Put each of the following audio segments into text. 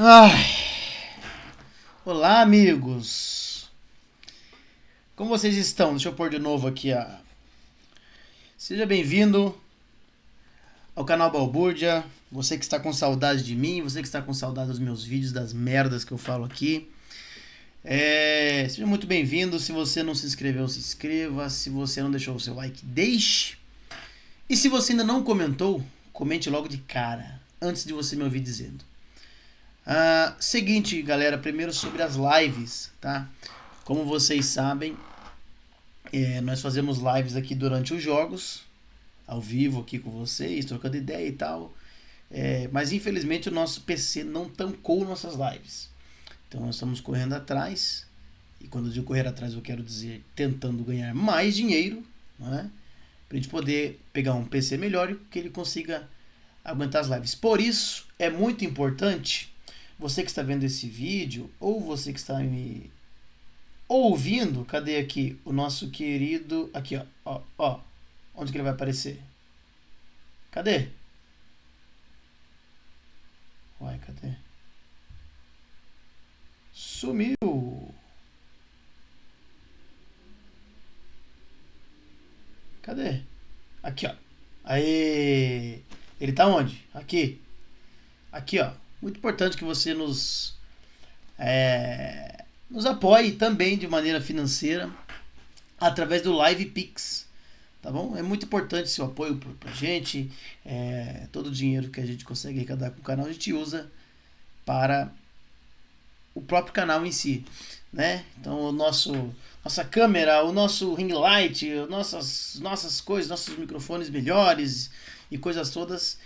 Ai, olá, amigos. Como vocês estão? Deixa eu pôr de novo aqui a. Seja bem-vindo ao canal Balbúrdia. Você que está com saudade de mim, você que está com saudade dos meus vídeos, das merdas que eu falo aqui. Seja muito bem-vindo. Se você não se inscreveu, se inscreva. Se você não deixou o seu like, deixe. E se você ainda não comentou, comente logo de cara, antes de você me ouvir dizendo. Seguinte, galera, primeiro sobre as lives, tá? Como vocês sabem, nós fazemos lives aqui durante os jogos, ao vivo aqui com vocês, trocando ideia e tal. Mas infelizmente o nosso PC não tancou nossas lives. Então nós estamos correndo atrás, e quando eu digo correr atrás eu quero dizer tentando ganhar mais dinheiro, né? Pra gente poder pegar um PC melhor e que ele consiga aguentar as lives. Por isso é muito importante você que está vendo esse vídeo, ou você que está me ouvindo, cadê aqui o nosso querido, aqui ó, onde que ele vai aparecer? Cadê? Uai, cadê? Sumiu! Cadê? Aqui, ó. Aê! Ele tá onde? Aqui. Aqui, ó. Muito importante que você nos apoie também de maneira financeira através do Live Pix, tá bom? É muito importante seu apoio pra gente. Todo o dinheiro que a gente consegue arrecadar com o canal a gente usa para o próprio canal em si, né? Então nossa câmera, o nosso ring light, nossas coisas, nossos microfones melhores e coisas todas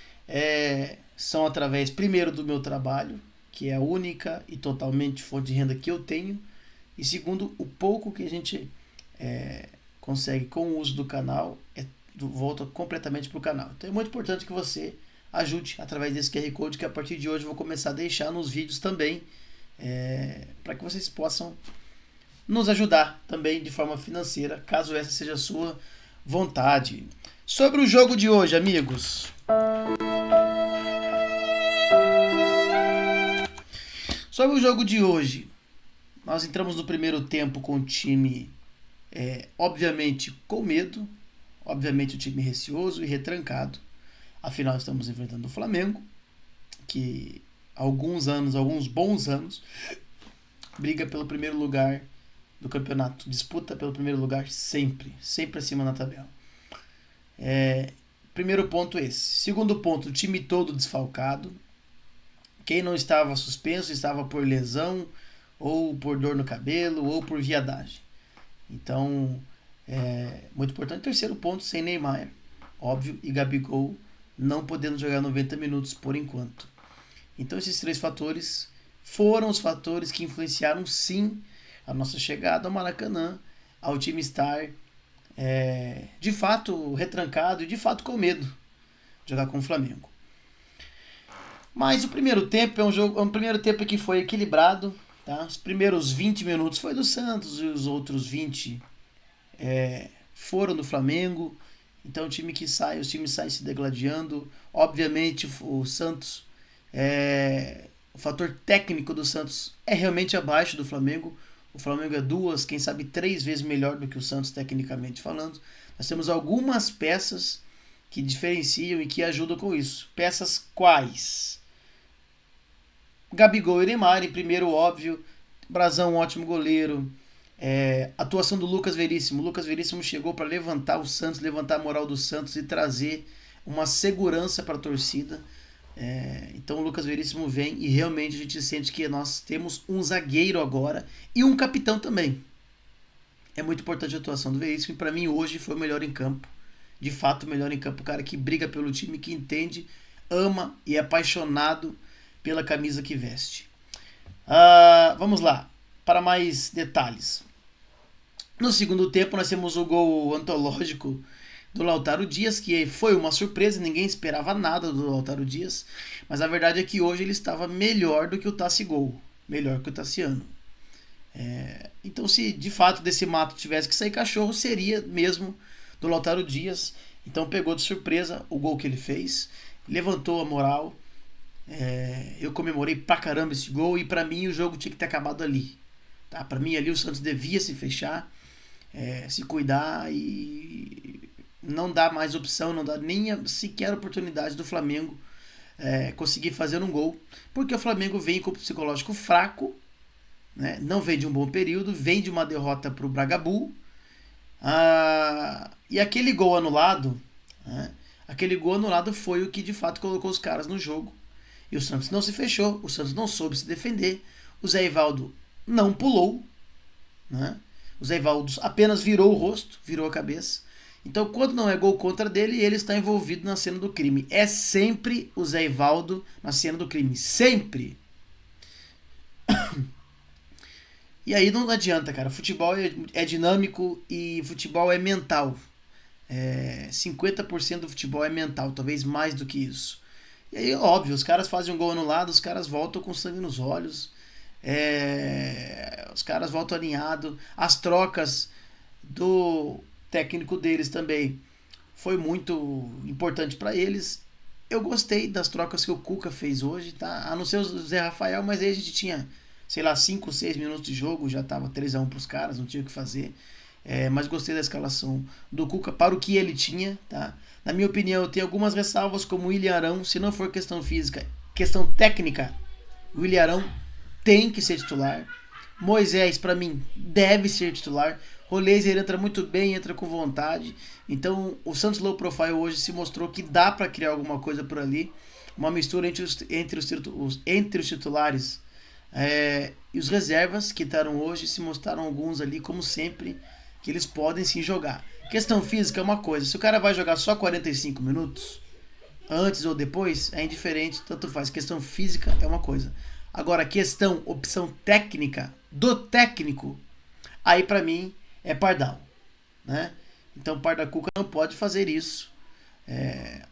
são através, primeiro, do meu trabalho, que é a única e totalmente fonte de renda que eu tenho, e segundo, o pouco que a gente consegue com o uso do canal volta completamente para o canal. Então é muito importante que você ajude através desse QR Code, que a partir de hoje eu vou começar a deixar nos vídeos também, para que vocês possam nos ajudar também de forma financeira, caso essa seja a sua vontade. Sobre o jogo de hoje, amigos. Sobre o jogo de hoje, nós entramos no primeiro tempo com o time, obviamente, com medo, obviamente o time receoso e retrancado. Afinal, estamos enfrentando o Flamengo, que há alguns bons anos, briga pelo primeiro lugar do campeonato, disputa pelo primeiro lugar sempre acima na tabela. Primeiro ponto esse. Segundo ponto, o time todo desfalcado. Quem não estava suspenso estava por lesão, ou por dor no cabelo, ou por viadagem. Então, muito importante. Terceiro ponto, sem Neymar, óbvio, e Gabigol não podendo jogar 90 minutos por enquanto. Então esses três fatores foram os fatores que influenciaram sim a nossa chegada ao Maracanã, ao time estar de fato retrancado e de fato com medo de jogar com o Flamengo. Mas o primeiro tempo é um primeiro tempo que foi equilibrado, tá? Os primeiros 20 minutos foi do Santos e os outros 20 foram do Flamengo. Então os times saem se degladiando. Obviamente o Santos, o fator técnico do Santos é realmente abaixo do Flamengo. O Flamengo é 2, quem sabe 3 vezes melhor do que o Santos tecnicamente falando. Nós temos algumas peças que diferenciam e que ajudam com isso. Peças quais? Gabigol e Neymar, em primeiro, óbvio. Brazão, um ótimo goleiro. Atuação do Lucas Veríssimo. O Lucas Veríssimo chegou para levantar o Santos, levantar a moral do Santos e trazer uma segurança para a torcida. Então o Lucas Veríssimo vem e realmente a gente sente que nós temos um zagueiro agora e um capitão também. É muito importante a atuação do Veríssimo e para mim hoje foi o melhor em campo. De fato, o melhor em campo, o cara que briga pelo time, que entende, ama e é apaixonado pela camisa que veste. Vamos lá, para mais detalhes. No segundo tempo nós temos o gol antológico do Lautaro Dias, que foi uma surpresa, ninguém esperava nada do Lautaro Dias, mas a verdade é que hoje ele estava melhor do que o Tassigol, melhor que o Tassiano. Então se de fato desse mato tivesse que sair cachorro, seria mesmo do Lautaro Dias. Então pegou de surpresa o gol que ele fez, levantou a moral, Eu comemorei pra caramba esse gol e pra mim o jogo tinha que ter acabado ali. Tá? Pra mim ali o Santos devia se fechar, se cuidar e não dá mais opção, não dá nem sequer oportunidade do Flamengo conseguir fazer um gol, porque o Flamengo vem com o psicológico fraco, né? Não vem de um bom período, vem de uma derrota pro Bragabu. E aquele gol anulado, né? Aquele gol anulado foi o que de fato colocou os caras no jogo. E o Santos não se fechou, o Santos não soube se defender, o Zé Ivaldo não pulou, né? O Zé Ivaldo apenas virou o rosto, virou a cabeça. Então, quando não é gol contra dele, ele está envolvido na cena do crime. É sempre o Zé Ivaldo na cena do crime. Sempre. E aí não adianta, cara. Futebol é dinâmico e futebol é mental. 50% do futebol é mental, talvez mais do que isso. E aí, óbvio, os caras fazem um gol anulado, os caras voltam com sangue nos olhos. Os caras voltam alinhados. As trocas do técnico deles também foi muito importante para eles. Eu gostei das trocas que o Cuca fez hoje, tá? A não ser o Zé Rafael, mas aí a gente tinha, sei lá, 5, 6 minutos de jogo, já tava 3-1 pros caras, não tinha o que fazer. Mas gostei da escalação do Cuca para o que ele tinha, tá? Na minha opinião, eu tenho algumas ressalvas, como o William Arão, se não for questão física, questão técnica, o William Arão tem que ser titular. Moisés, para mim, deve ser titular. Roleiser entra muito bem, entra com vontade. Então, o Santos Low Profile hoje se mostrou que dá para criar alguma coisa por ali. Uma mistura entre os titulares e os reservas que estaram hoje. Se mostraram alguns ali, como sempre, que eles podem sim jogar. Questão física é uma coisa. Se o cara vai jogar só 45 minutos, antes ou depois, é indiferente, tanto faz. Questão física é uma coisa. Agora, opção técnica do técnico, aí para mim é Pardal, né? Então, Pardacuca não pode fazer isso.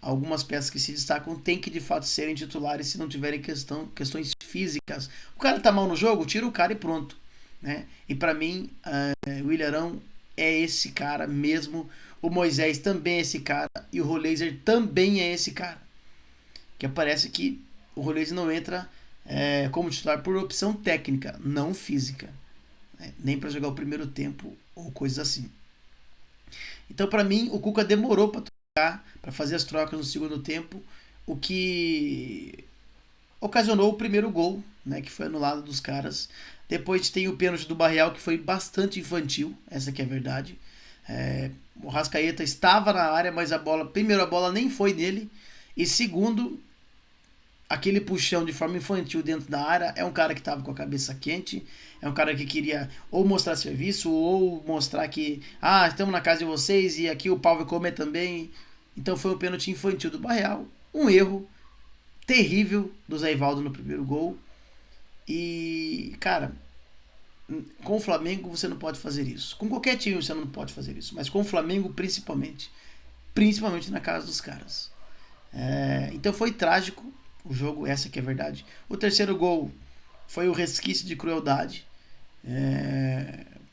Algumas peças que se destacam têm que de fato serem titulares se não tiverem questões físicas. O cara tá mal no jogo, tira o cara e pronto, né? E para mim, o Ilharão é esse cara mesmo. O Moisés também é esse cara e o Roleiser também é esse cara. Que parece que o Roleiser não entra como titular por opção técnica, não física, né? Nem para jogar o primeiro tempo ou coisas assim. Então, para mim, o Cuca demorou para trocar, para fazer as trocas no segundo tempo, o que ocasionou o primeiro gol, né, que foi anulado dos caras. Depois tem o pênalti do Barreal, que foi bastante infantil, essa que é a verdade. O Rascaeta estava na área, mas primeiro a bola nem foi nele, e segundo, aquele puxão de forma infantil dentro da área. É um cara que estava com a cabeça quente, é um cara que queria ou mostrar serviço ou mostrar que estamos na casa de vocês e aqui o pau vai comer também. Então foi um pênalti infantil do Barreal, um erro terrível do Zé Ivaldo no primeiro gol. E, cara, com o Flamengo você não pode fazer isso. Com qualquer time você não pode fazer isso, mas com o Flamengo principalmente na casa dos caras. Então foi trágico o jogo, essa que é a verdade. O terceiro gol foi o resquício de crueldade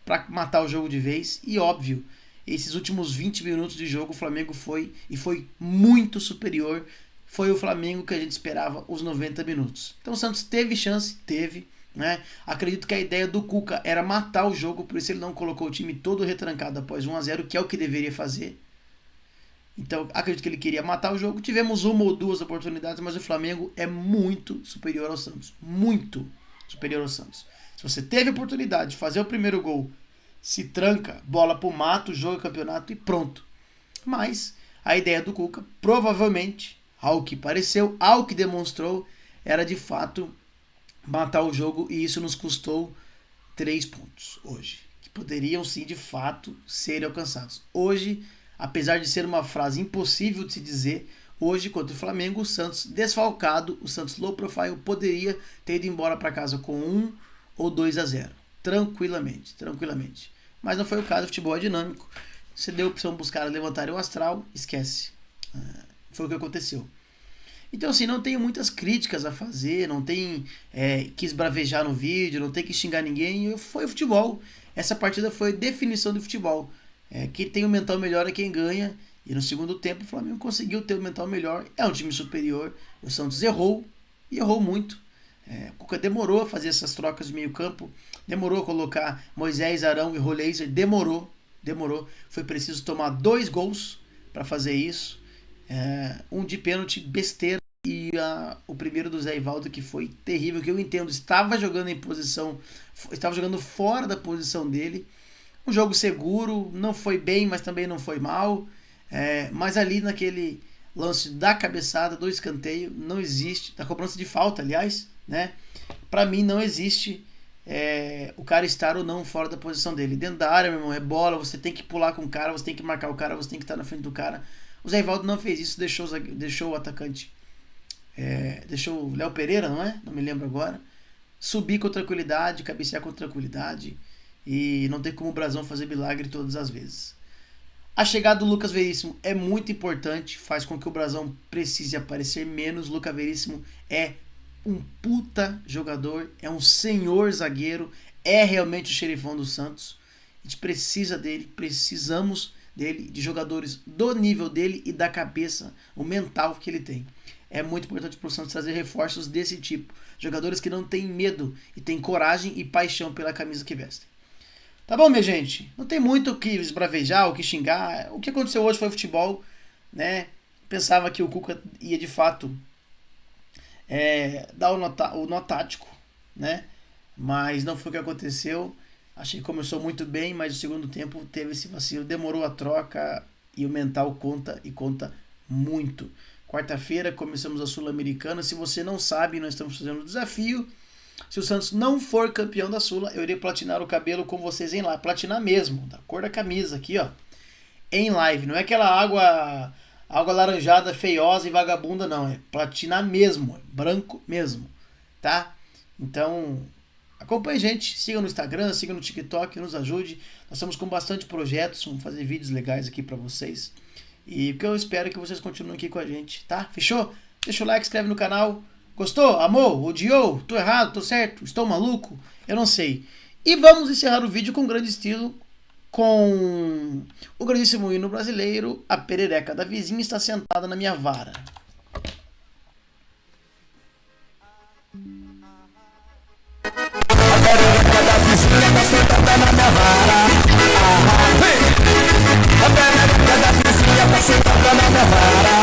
para matar o jogo de vez. E óbvio, esses últimos 20 minutos de jogo o Flamengo foi muito superior. Foi o Flamengo que a gente esperava os 90 minutos. Então o Santos teve chance, né? Acredito que a ideia do Cuca era matar o jogo, por isso ele não colocou o time todo retrancado após 1-0, que é o que deveria fazer. Então, acredito que ele queria matar o jogo. Tivemos uma ou duas oportunidades, mas o Flamengo é muito superior ao Santos. Muito superior ao Santos. Se você teve a oportunidade de fazer o primeiro gol, se tranca, bola pro mato, joga o campeonato e pronto. Mas a ideia do Cuca, provavelmente, ao que pareceu, ao que demonstrou, era de fato matar o jogo, e isso nos custou 3 pontos hoje, que poderiam sim de fato ser alcançados. Hoje, apesar de ser uma frase impossível de se dizer, hoje contra o Flamengo, o Santos desfalcado, o Santos low profile, poderia ter ido embora para casa com 1 ou 2-0, tranquilamente. Mas não foi o caso. O futebol é dinâmico. Você deu a opção para os caras levantarem o astral, esquece. Foi o que aconteceu. Então, assim, não tenho muitas críticas a fazer, não tem que esbravejar no vídeo, não tem que xingar ninguém. Foi o futebol. Essa partida foi definição do futebol. Quem tem o mental melhor é quem ganha. E no segundo tempo o Flamengo conseguiu ter o mental melhor. É um time superior. O Santos errou, e errou muito. O Cuca demorou a fazer essas trocas de meio campo, demorou a colocar Moisés, Arão e Roleiser, demorou. Foi preciso tomar 2 gols para fazer isso. Um de pênalti besteira e o primeiro do Zé Ivaldo, que foi terrível, que eu entendo, estava jogando fora da posição dele. Um jogo seguro, não foi bem, mas também não foi mal. Mas ali naquele lance da cabeçada, do escanteio, não existe, da cobrança de falta, aliás, né? Para mim não existe o cara estar ou não fora da posição dele. Dentro da área, meu irmão, é bola, você tem que pular com o cara, você tem que marcar o cara, você tem que estar na frente do cara. O Zé Ivaldo não fez isso, deixou o atacante, deixou o Léo Pereira, não é? Não me lembro agora. Subir com tranquilidade, cabecear com tranquilidade, e não tem como o Brasão fazer milagre todas as vezes. A chegada do Lucas Veríssimo é muito importante, faz com que o Brasão precise aparecer menos. Lucas Veríssimo é um puta jogador, é um senhor zagueiro, é realmente o xerifão do Santos. A gente precisa dele, precisamos dele, de jogadores do nível dele e da cabeça, o mental que ele tem. É muito importante para o Santos trazer reforços desse tipo, jogadores que não têm medo e têm coragem e paixão pela camisa que vestem. Tá bom, minha gente? Não tem muito o que esbravejar, o que xingar. O que aconteceu hoje foi futebol, né? Pensava que o Cuca ia de fato dar o nó tático, né? Mas não foi o que aconteceu. Achei que começou muito bem, mas o segundo tempo teve esse vacilo. Demorou a troca e o mental conta, e conta muito. Quarta-feira começamos a Sul-Americana. Se você não sabe, nós estamos fazendo um desafio. Se o Santos não for campeão da Sula, eu irei platinar o cabelo com vocês em live. Platinar mesmo, da cor da camisa aqui, ó. Em live. Não é aquela água laranjada, feiosa e vagabunda, não. É platinar mesmo. É branco mesmo. Tá? Então, acompanhe a gente. Siga no Instagram, siga no TikTok, nos ajude. Nós estamos com bastante projetos. Vamos fazer vídeos legais aqui pra vocês. E o que eu espero é que vocês continuem aqui com a gente, tá? Fechou? Deixa o like, inscreve no canal. Gostou? Amou? Odiou? Tô errado? Tô certo? Estou maluco? Eu não sei. E vamos encerrar o vídeo com grande estilo, com o grandíssimo hino brasileiro. A perereca da vizinha está sentada na minha vara. A perereca da vizinha está sentada na minha vara. A perereca da vizinha está sentada na minha vara.